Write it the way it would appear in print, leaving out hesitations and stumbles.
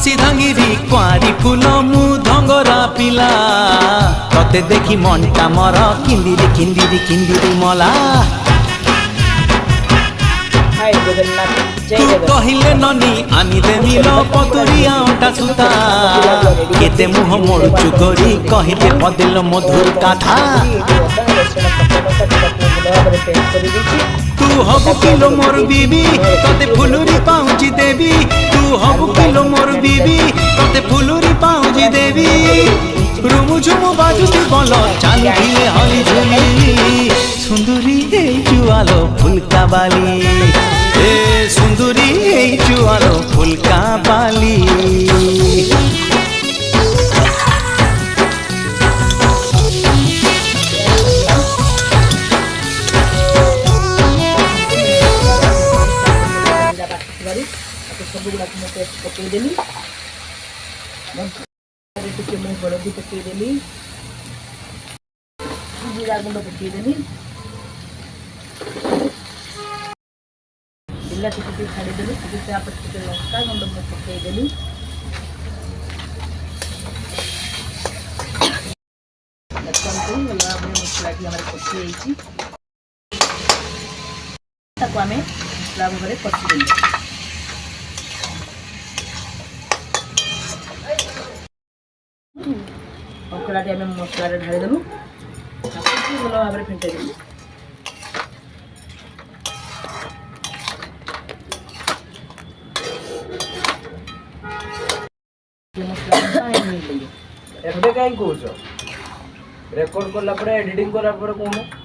ସିଧାଙ୍ଗିରି କୁଆରୀ ଫୁଲ ମୁଁ ଧଙ୍ଗରା ପିଲା ତତେ ଦେଖି ମନଟା ମର କିନ୍ଦିରି କିନ୍ଦିରି କିନ୍ଦିରି ମଲା ତୁ କହିଲେ ନନି ଆନିଦେ ମିଲ ପତୁରିଆ ଅଣ୍ଟା ସୁତା କେତେ ମୁହ ମୋଡ଼ୁଛୁ କରି କହିଲେ ପଦିଲ ମଧୁର କାଥା तू हबु किलो मोर बीबी तते फुलुरी पाउची देवी तू हबु किलो मोर बीबी तते फुलुरी पाउची देवी रुमु झुमु बाजुती बोलो चालू ढिले हली झुली सुंदरी हे जुआलो फुलका बाली ए सुंदरी हे जुआलो फुलका बाली पकईदेली हलदी पकईदेली जीरा गुंड पकईदेली बिलाती टी छाड़देली टे लंका गुंड पकईदेली मसला की कषि आम मसला भाव कषिदेली ककड़ाटी आम मसला ढालीदेलु भल भाव में फेंटेदेलु ଏବେ କାହିଁ କହୁଛ ରେକର୍ଡ କଲା ପରେ ଏଡିଟିଂ କଲା ପରେ କହୁନ